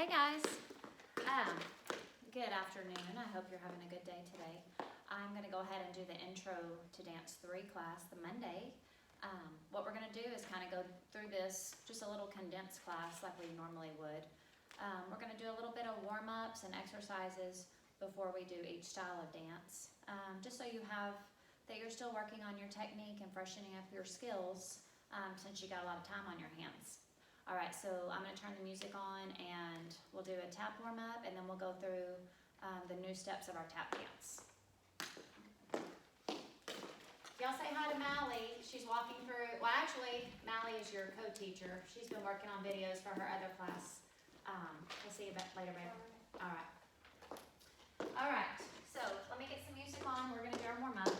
Hey guys, good afternoon. I hope you're having a good day today. I'm going to go ahead and do the Intro to Dance 3 class, the Monday. What we're going to do is kind of go through this, just a little condensed class like we normally would. We're going to do a little bit of warm-ups and exercises before we do each style of dance, just so you have, that you're still working on your technique and freshening up your skills since you got a lot of time on your hands. All right, so I'm going to turn the music on and we'll do a tap warm up and then we'll go through the new steps of our tap dance. Y'all say hi to Mally. She's walking through, well actually, Mally is your co-teacher. She's been working on videos for her other class. We'll see you later, baby. All right. All right, so let me get some music on. We're going to do our warm up.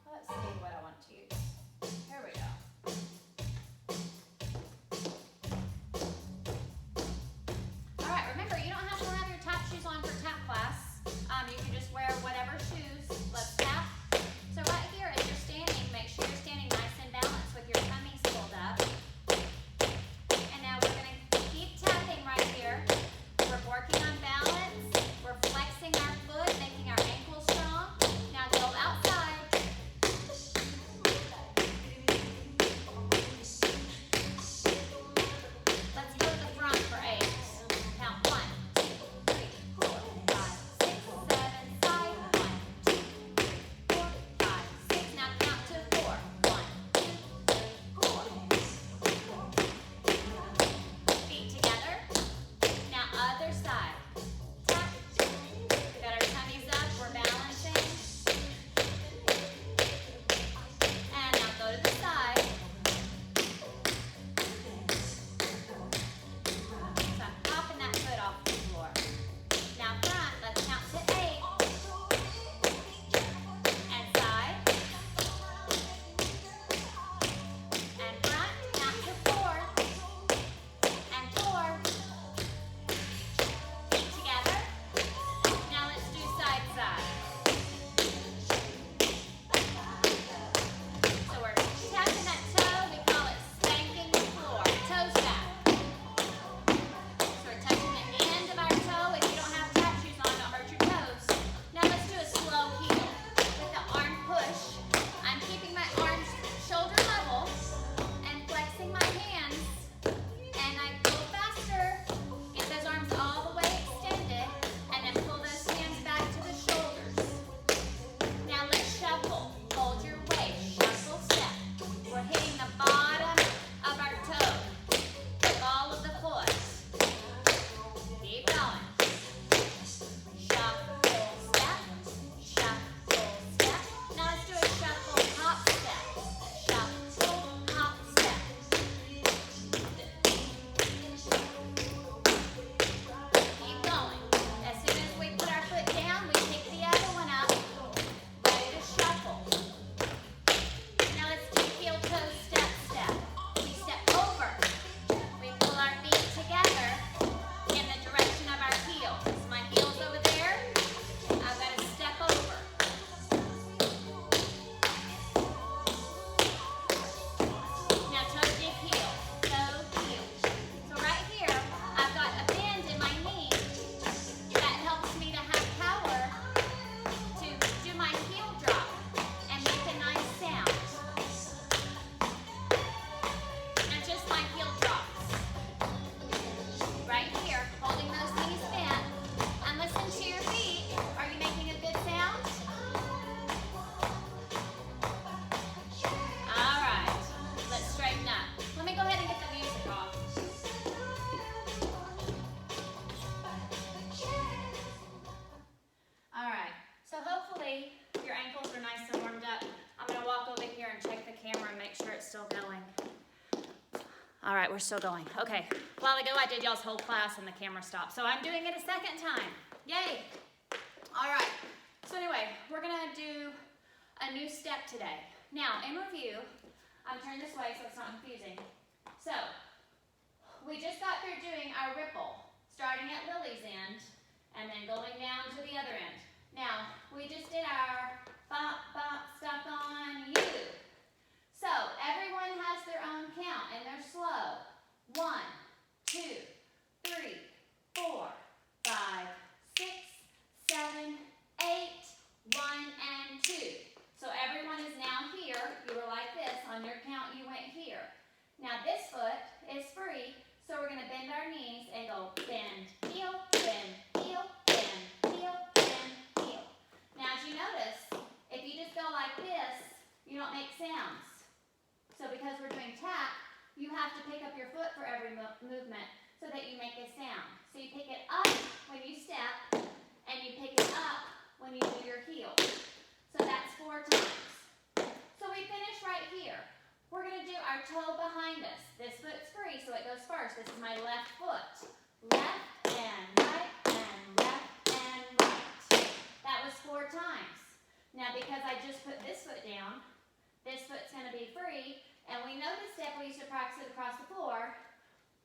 Let's see what I want to use. Here we go. All right, remember, you don't have to have your tap shoes on for tap class. You can just wear whatever shoes. Let's tap. So right here, as you're standing, make sure you're standing nice and balanced with your tummies pulled up. And now we're going to keep tapping right here. We're working on balance. We're flexing our foot, making our ankles strong. Now go outside. Let's go to the front for 8. Count 1, 2, 3, 4, 5, 6, 7, side. 1, 2, 3, 4, 5, 6. Now count to 4. 1, 2, 3, 4. Feet together. Now other side. Tap. We got our tummies up. We're balancing. And now go to the side. So I'm popping that foot off the floor. Now front, let's count to 8. And side. And front, count to 4. And 4. Feet together. Now let's do side, side. So we're tapping that toe. We call it spanking the floor. Toes back. So we're touching the end of our toe. If you don't have tap shoes on, don't hurt your toes. Now let's do a slow heel with the arm push. I'm keeping my arms shoulder level and flexing my hands. And I go faster. Get those arms all the way extended. And then pull those hands back to the shoulders. Now let's shuffle. Hold your waist. Shuffle step. We're hitting the bottom of our toe. The ball of the foot. Keep going. Shuffle step. Shuffle step. Now let's do a shuffle hop step. Shuffle hop step. Keep going. As soon as we put our foot down, we pick the other one up. Ready to shuffle. Now let's do heel toe step step. We step over. We pull our feet together in the direction of our heels. My heel's over there. I've got to step over. Now toe dip heel. Toe heel. So right here, I've got a bend in my knee that helps me to have power to do my heel drop and make a nice sound. Now just my heel drops. Right here, holding those knees bent. And listen to your feet. Are you making a good sound? All right, let's straighten up. Let me go ahead and get the music off. All right, so hopefully your ankles are nice and warmed up. I'm going to walk over here and check the camera and make sure it's still going. All right, we're still going. Okay, a while ago I did y'all's whole class and the camera stopped, so I'm doing it a second time. Yay! All right, so anyway, we're going to do a new step today. Now, in review, I'm turned this way so it's not confusing. So, our ripple, starting at Lily's end and then going down to the other end. Now, we just did our bop, bop, stuck on you. So, everyone has their own count and they're slow. 1, 2, 3, 4, 5, 6, 7, 8, 1, and 2. So everyone is now here. You were like this. On your count, you went here. Now this foot is free, so we're going to bend our knees and go bend, heel, bend, heel, bend, heel, bend, heel. Now as you notice, if you just go like this, you don't make sounds. So because we're doing tap, you have to pick up your foot for every movement so that you make a sound. So you pick it up when you step, and you pick it up when you do your heel. So that's 4 times. So we finish right here. We're going to do our toe behind us. This foot's free, so it goes first. This is my left foot. Left and right and left and right. That was 4 times. Now because I just put this foot down, this foot's going to be free, and we know this step. We used to practice it across the floor.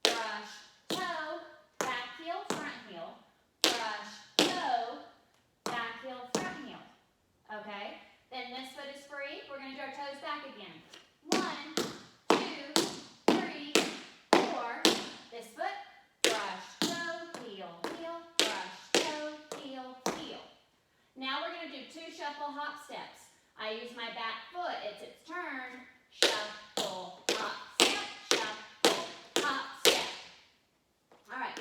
Brush, toe, back heel, front heel. Brush, toe, back heel, front heel. Okay, then this foot is free. We're going to do our toes back again. 1, 2, 3, 4. This foot, brush, toe, heel, heel, brush, toe, heel, heel. Now we're going to do 2 shuffle hop steps. I use my back foot. It's its turn. Shuffle, hop, step, shuffle, hop, step. All right,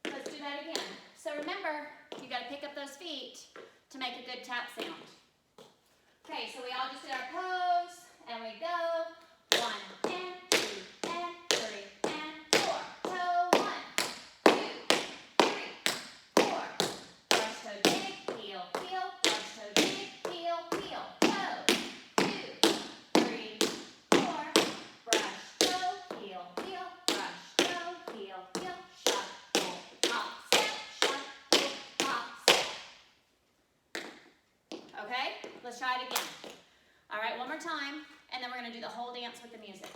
let's do that again. So remember, you got to pick up those feet to make a good tap sound. Okay, so we all just did our pose, and we go 1 and 2 and 3 and 4. Toe 1, 2, 3, 4. Brush toe dig, heel, heel. Brush toe dig, heel, heel. Toe 2, 3, 4. Brush toe, heel, heel. Brush toe, heel, heel. Shuffle, hop, step, shuffle, hop, step. Okay, let's try it again. All right, one more time, and then we're going to do the whole dance with the music.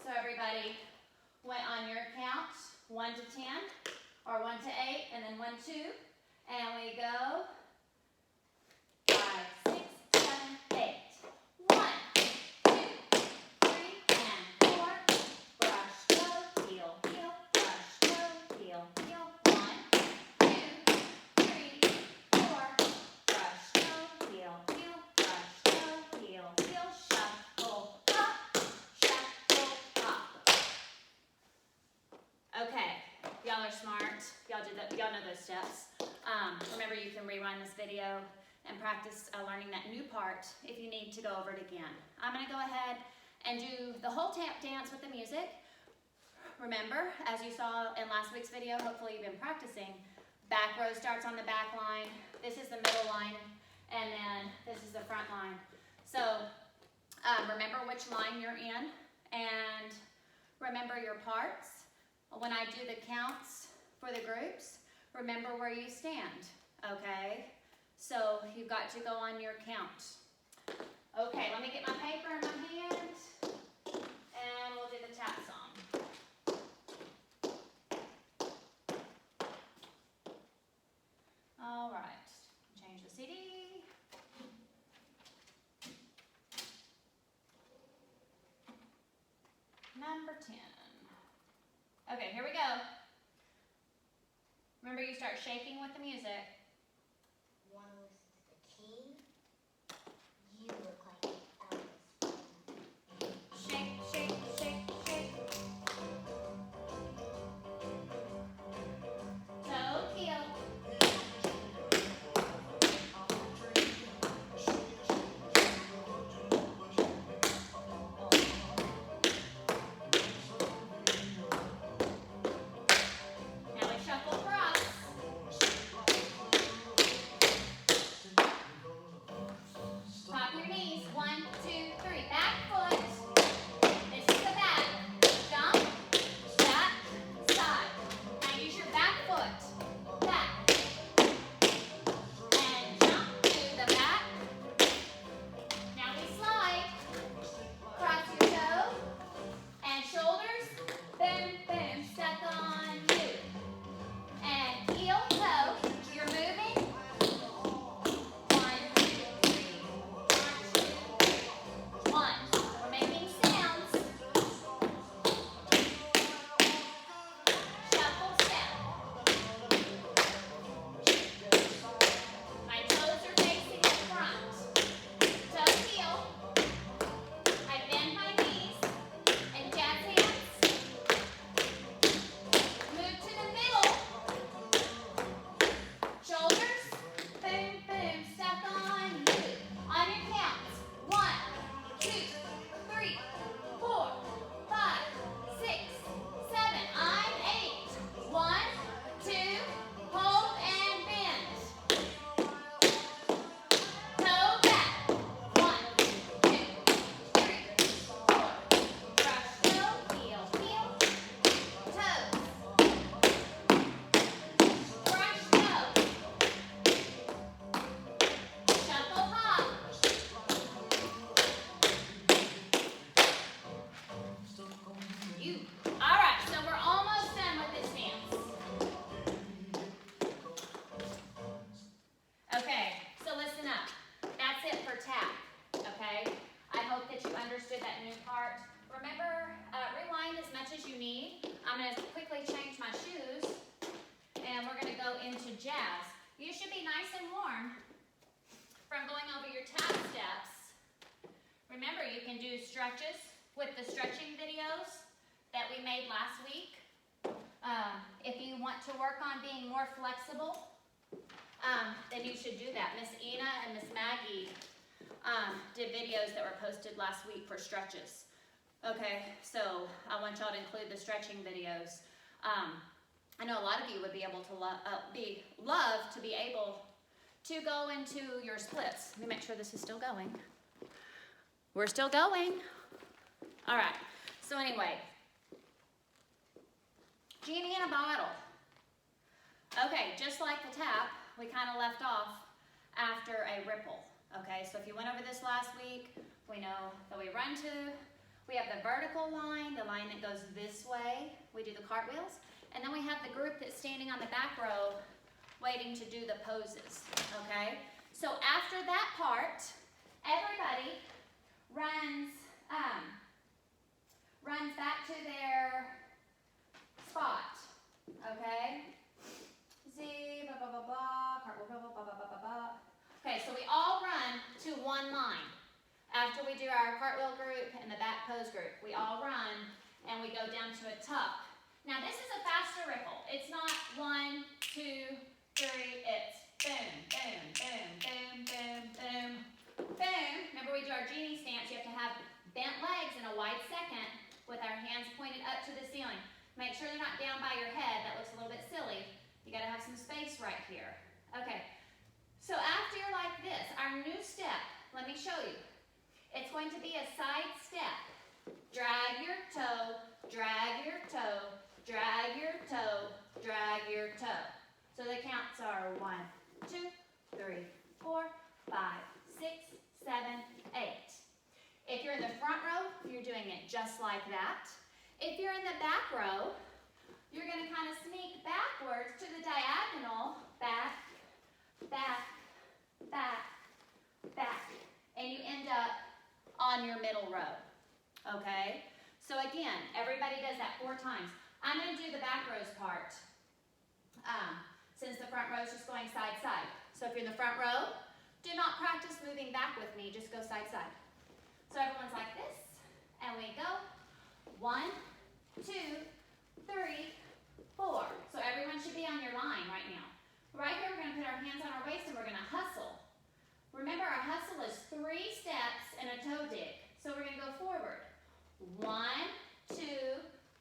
So everybody went on your count, 1 to 10, or 1 to 8, and then 1, 2, and we go 5, 6, 7, 8. 1, 2, 3, and 4. Brush, toe, heel, heel. Brush, toe, heel, heel. 1, 2, 3, 4. Brush, toe, heel, heel. Brush, toe, heel, heel. Shuffle, hop, shuffle, hop. Okay, y'all are smart. Y'all know those steps. Remember, you can rewind this video and practice learning that new part if you need to go over it again. I'm going to go ahead and do the whole tap dance with the music. Remember, as you saw in last week's video, hopefully you've been practicing, back row starts on the back line, this is the middle line, and then this is the front line. So remember which line you're in, and remember your parts. When I do the counts for the groups, remember where you stand, okay? So you've got to go on your count. Okay, let me get my paper in my hand, and we'll do the tap song. All right, change the CD. Number 10. Okay, here we go. Remember, you start shaking with the music. Want to listen to the king? You look like Elvis. Shake, shake, shake, shake. Toe, heel. Now we shuffle across. knee. I'm going to quickly change my shoes, and we're going to go into jazz. You should be nice and warm from going over your tap steps. Remember, you can do stretches with the stretching videos that we made last week. If you want to work on being more flexible, then you should do that. Miss Ina and Miss Maggie did videos that were posted last week for stretches. Okay, so I want y'all to include the stretching videos. I know a lot of you would be able to love to be able to go into your splits. Let me make sure this is still going. We're still going. All right, so anyway, genie in a bottle. Okay, just like the tap, we kind of left off after a ripple. Okay, so if you went over this last week, we know that we have the vertical line, the line that goes this way. We do the cartwheels. And then we have the group that's standing on the back row waiting to do the poses, okay? So after that part, everybody runs back to their spot, okay? Z, blah, blah, blah, blah, cartwheel, blah, blah, blah, blah, blah, blah. Okay, so we all run to one line. After we do our cartwheel group and the back pose group, we all run and we go down to a tuck. Now this is a faster ripple. It's not 1, 2, 3, it's boom, boom, boom, boom, boom, boom, boom. Remember we do our genie stance, you have to have bent legs in a wide second with our hands pointed up to the ceiling. Make sure they're not down by your head, that looks a little bit silly. You gotta have some space right here. Okay, so after you're like this, our new step, let me show you. It's going to be a side step. Drag your toe, drag your toe, drag your toe, drag your toe. So the counts are 1, 2, 3, 4, 5, 6, 7, 8. If you're in the front row, you're doing it just like that. If you're in the back row, you're going to kind of sneak backwards to the diagonal, back, back, back, back, and you end up on your middle row, okay? So again, everybody does that 4 times. I'm going to do the back rows part since the front row is just going side, side. So if you're in the front row, do not practice moving back with me, just go side, side. So everyone's like this, and we go 1, 2, 3, 4. So everyone should be on your line right now. Right here, we're going to put our hands on our waist and we're going to hustle. Remember, our hustle is 3 steps and a toe dig. So we're going to go forward. 1, 2,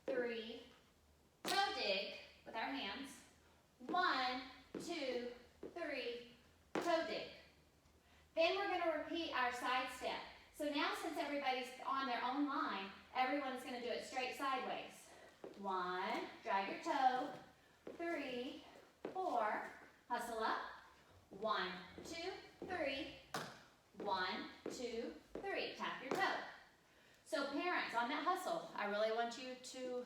3, toe dig with our hands. 1, 2, 3, toe dig. Then we're going to repeat our side step. So now since everybody's on their own line, everyone's going to do it straight sideways. 1, drag your toe. 3, 4, hustle up. 1, 2, 3. 1, 2, 3. Tap your toe. So parents, on that hustle, I really want you to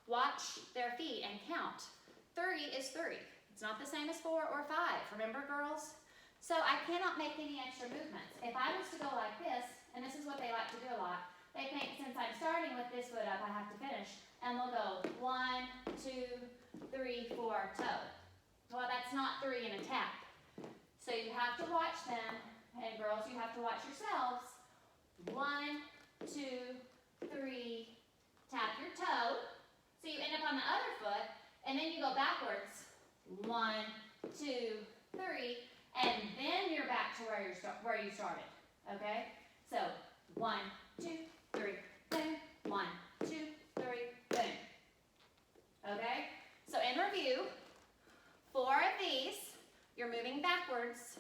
watch their feet and count. 3 is 3. It's not the same as 4 or 5. Remember, girls? So I cannot make any extra movements. If I was to go like this, and this is what they like to do a lot, they think since I'm starting with this foot up, I have to finish. And they'll go 1, 2, 3, 4, toe. Well, that's not 3 in a tap. So you have to watch them, and girls, you have to watch yourselves. 1, 2, 3, tap your toe. So you end up on the other foot, and then you go backwards. 1, 2, 3, and then you're back to where you started. Okay? So 1, 2, 3, boom. 1, 2, 3, boom. Okay? So in review, 4 of these, you're moving backwards.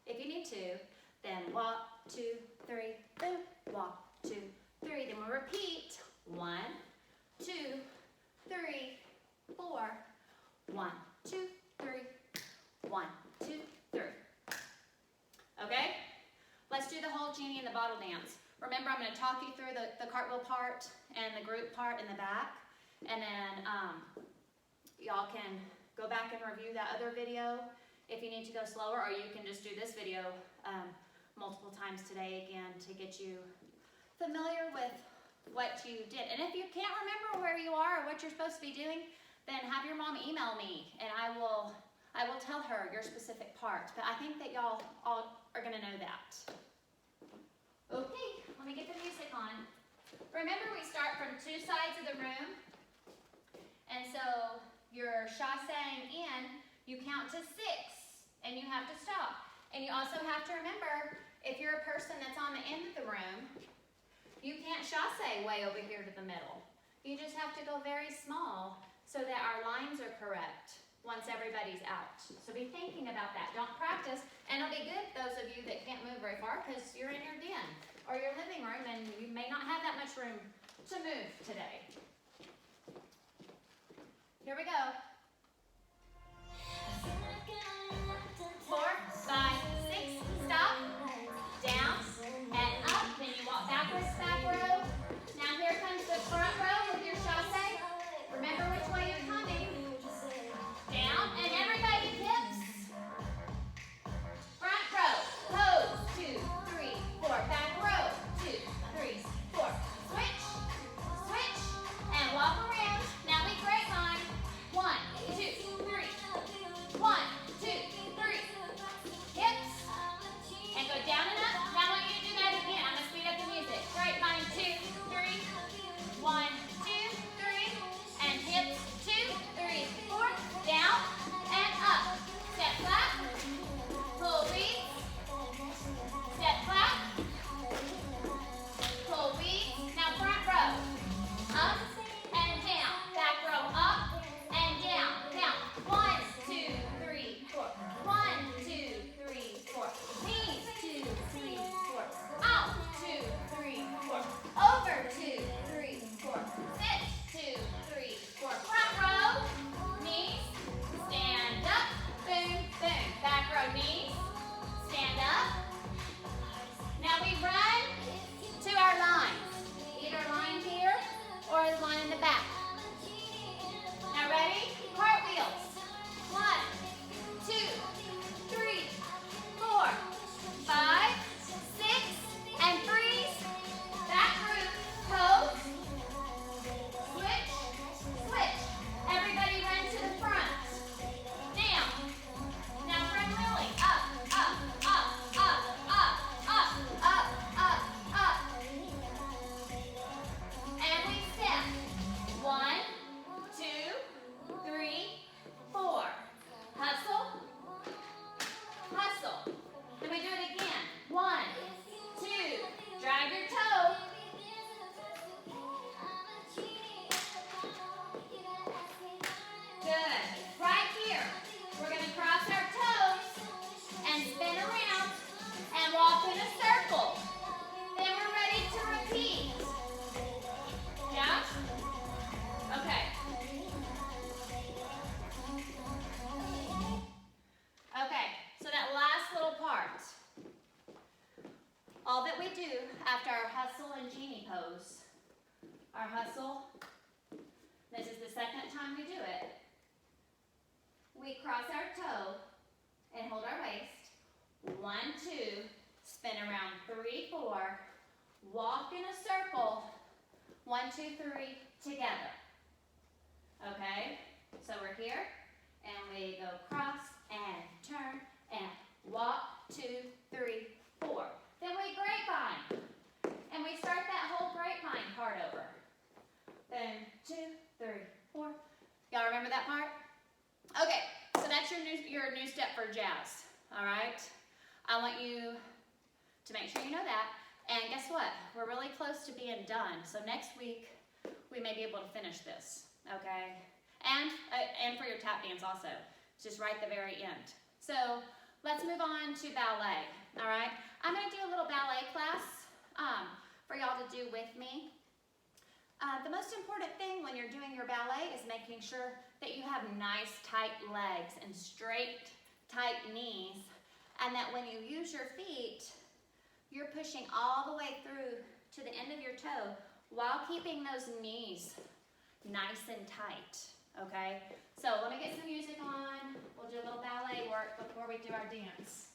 If you need to, then walk, 2, 3, boom. Walk, 2, 3. Then we'll repeat. 1, 2, 3, 4. 1, 2, 3. 1, 2, 3. Okay? Let's do the whole genie in the bottle dance. Remember, I'm going to talk you through the cartwheel part and the group part in the back. And then y'all can go back and review that other video if you need to go slower, or you can just do this video multiple times today again to get you familiar with what you did. And if you can't remember where you are or what you're supposed to be doing, then have your mom email me and I will tell her your specific part. But I think that y'all all are gonna know that. Okay, let me get the music on. Remember, we start from two sides of the room. And so you're chassing in, you count to 6 and you have to stop. And you also have to remember, if you're a person that's on the end of the room, you can't chasse way over here to the middle. You just have to go very small so that our lines are correct once everybody's out. So be thinking about that. Don't practice. And it'll be good, those of you that can't move very far, because you're in your den or your living room and you may not have that much room to move today. Here we go. 4, 5, 6, stop, down, and up. Then you walk backwards, back row. Now here comes the front row with your chasse. Remember which way you're coming. Down, and everybody hips. Front row, pose, 2, 3, 4. Back row, 2, 3, 4. Switch, switch, and walk around. Now we grapevine. 1, 2, 3. 1, 2, 3. Hips. And go down and up. Now I want you to do that again. I'm going to speed up the music. Grapevine, 2, 3. 1, 2, 3. And hips, 2, 3, 4. Down and up. Step clap. Pull beats. Step clap. Pull beats. Now front row. Up and down. Back row up and down. Now 1, 2, 3, 4. 1, 2, 3, 4. Knees, 2, 3, 4. Out, 2, 3, 4. Over, 2, 3, 4. Sit, 2, 3, 4. Front row. Knees. Stand up. Boom, boom. Back row. Knees. Stand up. Now we run to our lines. Either line here or the line in the back. Now ready? Cartwheels. 1, 2, 3, 4, 5, 6, and freeze. Back group. Pose. Switch. Switch. Everybody run to the front. Down. Now front Lily. Up, up, up, up, up, up, up, up, up. And we step. 1, 2, 3, 4. Hustle. Hustle. Then we do it again. 1, 2. Drag your toe. Good. Right here, we're going to cross our toes and spin around and walk in a circle. Then we're ready to repeat. Yeah? Okay. Okay, so that last little part. All that we do after our hustle and genie pose, our hustle, this is the second time we do it. We cross our toe and hold our waist. 1, 2, spin around 3, 4, walk in a circle. 1, 2, 3, together. Okay, so we're here and we go cross and turn and walk, 2, 3, 4. Then we grapevine and we start that whole grapevine part over. Then 2, 3, 4. Y'all remember that part? Okay, so that's your new step for jazz. All right, I want you to make sure you know that. And guess what? We're really close to being done. So next week we may be able to finish this. Okay, and for your tap dance also. It's just right at the very end. So let's move on to ballet. All right, I'm going to do a little ballet class for y'all to do with me. The most important thing when you're doing your ballet is making sure that you have nice tight legs and straight tight knees, and that when you use your feet, you're pushing all the way through to the end of your toe while keeping those knees nice and tight, okay? So let me get some music on. We'll do a little ballet work before we do our dance.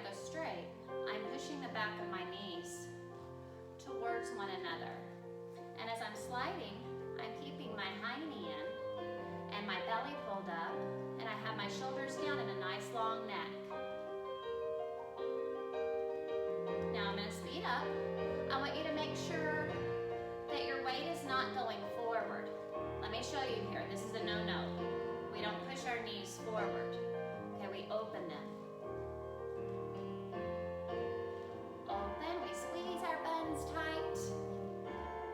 go straight, I'm pushing the back of my knees towards one another. And as I'm sliding, I'm keeping my hiney in and my belly pulled up, and I have my shoulders down and a nice long neck. Now I'm going to speed up. I want you to make sure that your weight is not going forward. Let me show you here. This is a no-no. We don't push our knees forward. Okay, we open them. Open, we squeeze our buns tight.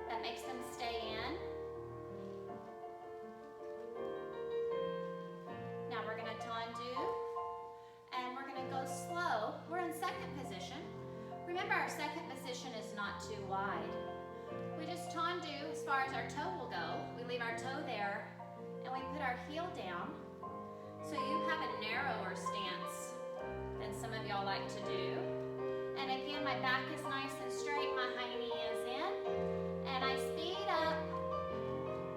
That makes them stay in. Now we're gonna tendu, and we're gonna go slow. We're in second position. Remember, our second position is not too wide. We just tendu as far as our toe will go. We leave our toe there, and we put our heel down. So you have a narrower stance than some of y'all like to do. And again, my back is nice and straight, my hiney is in, and I speed up,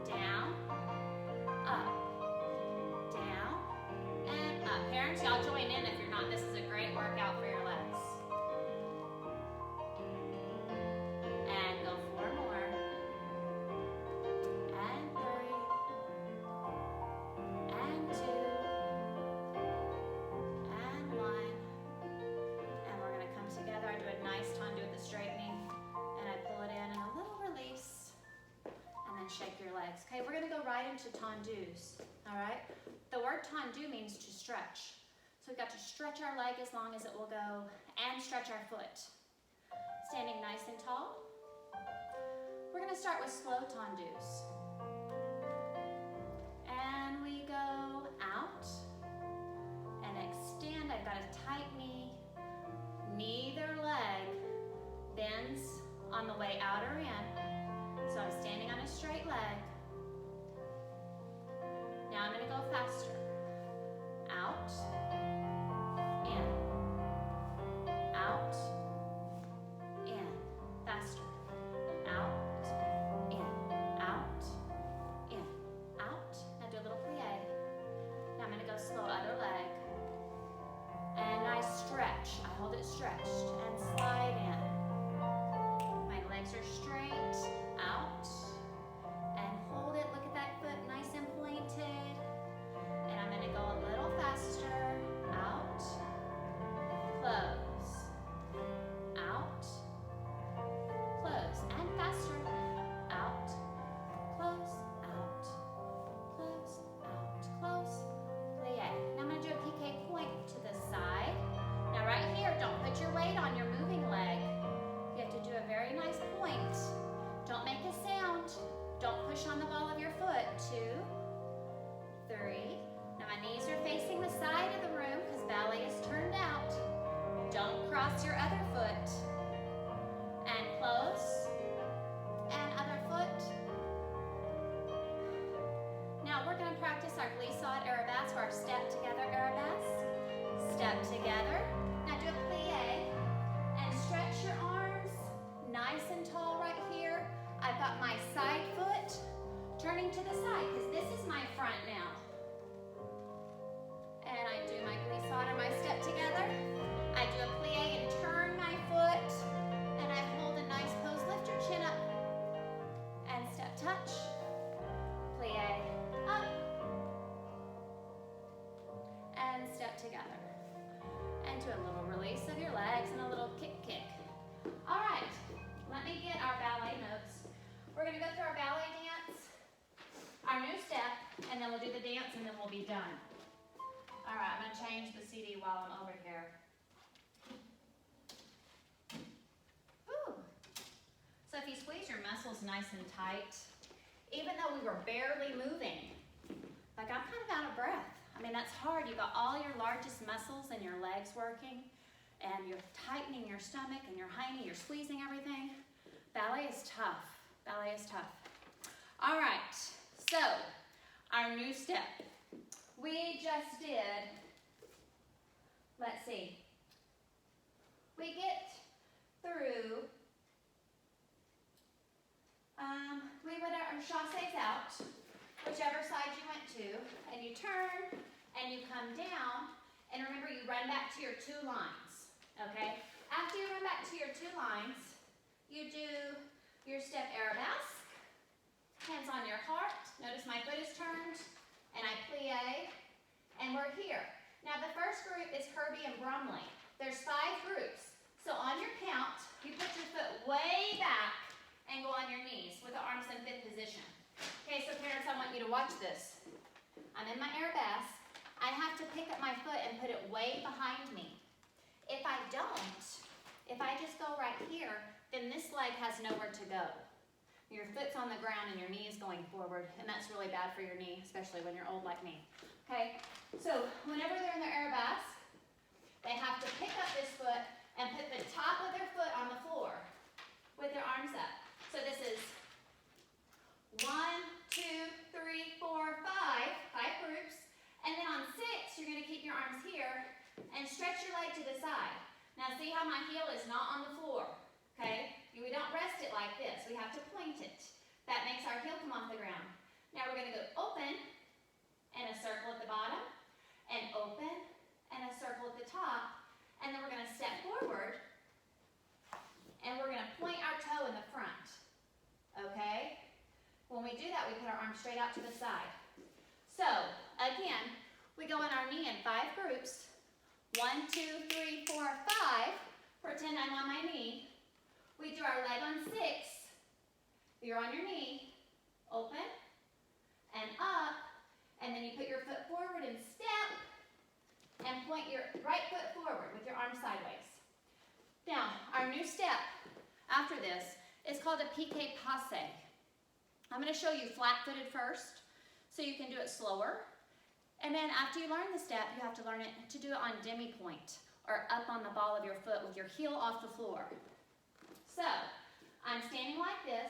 down, up, down, and up. Parents, y'all join in if you're not. This is a great workout for your legs. And go 4 more, and 3, and 2, and 1, and we're gonna come together. I do a nice tendu with the straightening, and I pull it in and a little release, and then shake your legs. Okay, we're gonna go right into tendus, all right? The word tendu means to stretch. So we've got to stretch our leg as long as it will go, and stretch our foot. Standing nice and tall. We're gonna start with slow tendus. And we go out and extend. I've got a tight knee. Neither leg bends on the way out or in. So I'm standing on a straight leg. Now I'm gonna go faster. Out, in, out, in, faster. Out, in, out, in, out. Now do a little plie. Now I'm gonna go slow, other leg. And I stretch. I hold it stretched and slide in. My legs are straight, out, and hold it. Look at that foot, nice and pointed. And I'm gonna go a little faster. Out, close, out, close, and faster. Out, close, out, close, out, close, plie. Now I'm gonna do a piqué point to the side. Now right here, don't put your weight on your moving leg. You have to do a very nice point. Don't make a sound. Don't push on the ball of your foot. 2, 3. Now my knees are facing the side of the room because ballet is turned out. Don't cross your other foot. And close. And other foot. Now we're going to practice our glissade arabesque, or our step together arabesque. Step together. Now do a plie and stretch your arms nice and tall right here. I've got my side foot turning to the side because this is my front now. And I do my glissade or my step together. I do a plie and turn my foot, and I hold a nice pose. Lift your chin up and step touch. Plie up and step together. And do a little release of your legs and a little kick. All right, let me get our ballet notes. We're gonna go through our ballet dance, our new step, and then we'll do the dance, and then we'll be done. All right, I'm gonna change the CD while I'm over here. Whew. So if you squeeze your muscles nice and tight, even though we were barely moving, like I'm kind of out of breath. I mean, that's hard. You've got all your largest muscles in your legs working, and you're tightening your stomach and your hiney, you're squeezing everything. Ballet is tough. Ballet is tough. All right, so our new step. We just did, let's see, we get through, we put our chassés out, whichever side you went to, and you turn, and you come down, and remember you run back to your 2 lines. Okay? After you run back to your 2 lines, you do your step arabesque, hands on your heart. Notice my foot is turned, and I plie, and we're here. Now the first group is Kirby and Brumley. There's 5 groups. So on your count, you put your foot way back and go on your knees with the arms in 5th position. Okay, so parents, I want you to watch this. I'm in my arabesque. I have to pick up my foot and put it way behind me. If I don't, if I just go right here, then this leg has nowhere to go. Your foot's on the ground and your knee is going forward, and that's really bad for your knee, especially when you're old like me. Okay, so whenever they're in their arabesque, they have to pick up this foot and put the top of their foot on the floor with their arms up. So this is 1, 2, 3, 4, 5 groups. And then on 6, you're going to keep your arms here and stretch your leg to the side. Now see how my heel is not on the floor, okay? We don't rest it like this. We have to point it. That makes our heel come off the ground. Now we're going to go open and a circle at the bottom, and open and a circle at the top, and then we're going to step forward and we're going to point our toe in the front, okay? When we do that, we put our arms straight out to the side. So, again, we go on our knee in 5 groups. 1, 2, 3, 4, 5. Pretend I'm on my knee. We do our leg on 6. You're on your knee. Open and up. And then you put your foot forward and step. And point your right foot forward with your arms sideways. Now, our new step after this is called a piqué passe. I'm going to show you flat-footed first, so you can do it slower. And then after you learn the step, you have to learn it to do it on demi-point, or up on the ball of your foot with your heel off the floor. So, I'm standing like this.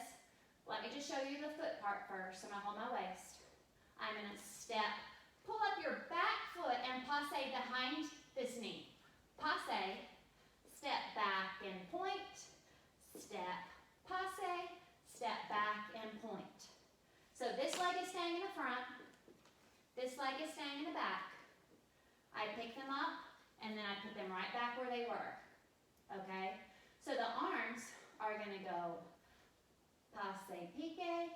Let me just show you the foot part first. I'm going to hold my waist. I'm going to step, pull up your back foot and passe behind this knee. Passe, step back and point, step, passe, step back and point. So this leg is staying in the front, this leg is staying in the back. I pick them up, and then I put them right back where they were, okay? So the arms are gonna go passe, piqué,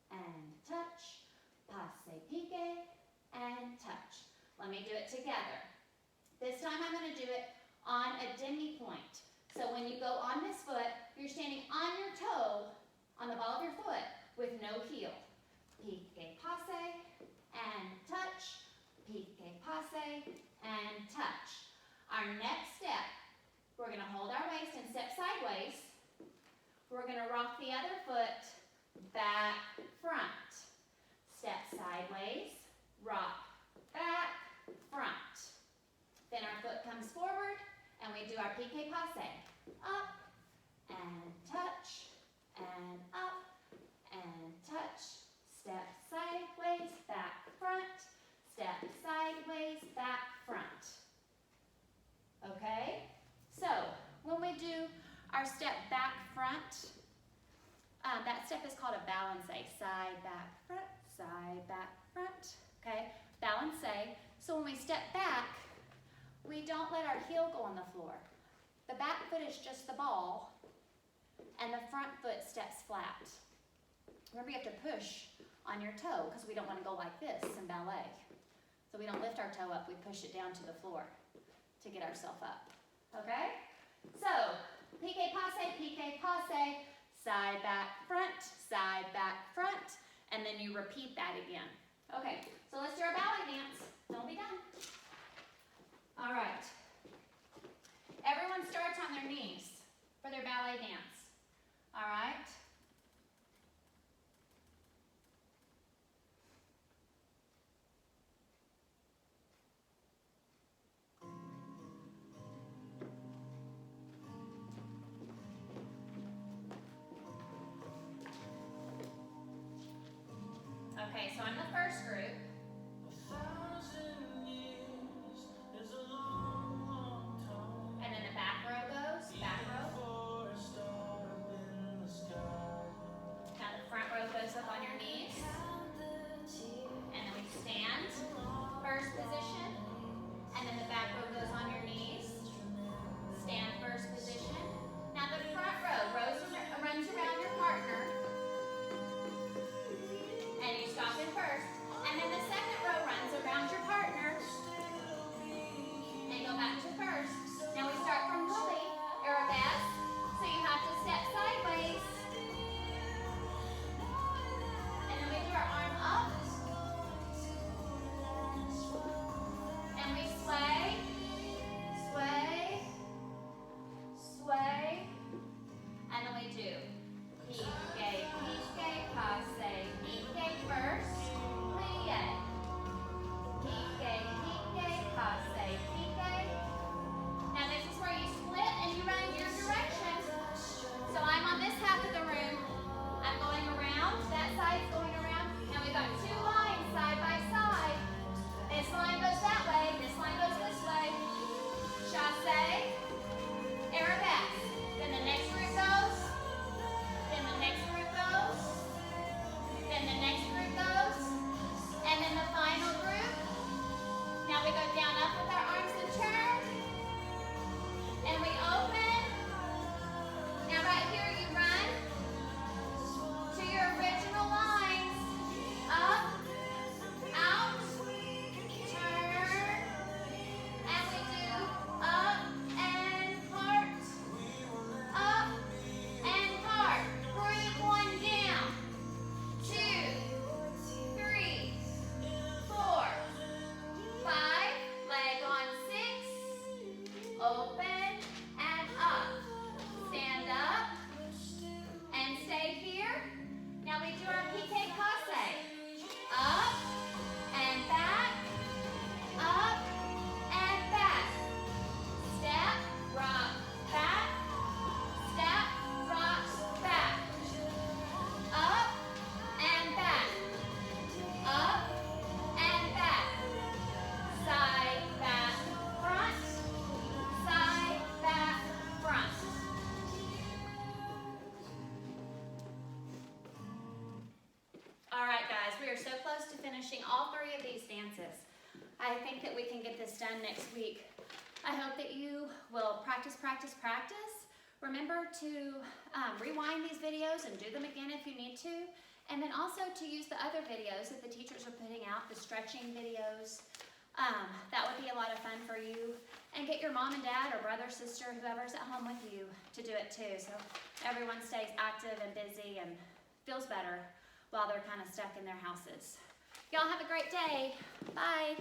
and touch, passe, piqué, and touch. Let me do it together. This time I'm gonna do it on a demi-point. So when you go on this foot, you're standing on your toe, on the ball of your foot, with no heel. Piqué, passe, and touch, piqué, passe, and touch. Our next step, we're going to hold our waist and step sideways. We're going to rock the other foot back, front. Step sideways, rock, back, front. Then our foot comes forward, and we do our piqué passe. Up, and touch, and up, and touch. Step sideways, back, front. Step sideways, back, front. Okay? So, when we do our step back, front, that step is called a balance. Side, back, front. Okay? Balance. So when we step back, we don't let our heel go on the floor. The back foot is just the ball, and the front foot steps flat. Remember, you have to push on your toe because we don't want to go like this in ballet. So we don't lift our toe up, we push it down to the floor to get ourselves up. Okay? So, piqué, passe, side, back, front, and then you repeat that again. Okay, so let's do our ballet dance. Don't be done. All right. Everyone starts on their knees for their ballet dance. All right? Okay, so I'm the first group. And then the back row goes, back row. Now the front row goes up on your knees. And then we stand, first position. And then the back row goes on your knees. Stand. so close to finishing all 3 of these dances. I think that we can get this done next week. I hope that you will practice, practice, practice. Remember to rewind these videos and do them again if you need to. And then also to use the other videos that the teachers are putting out, the stretching videos. That would be a lot of fun for you. And get your mom and dad or brother, sister, whoever's at home with you to do it too. So everyone stays active and busy and feels better while they're kind of stuck in their houses. Y'all have a great day. Bye.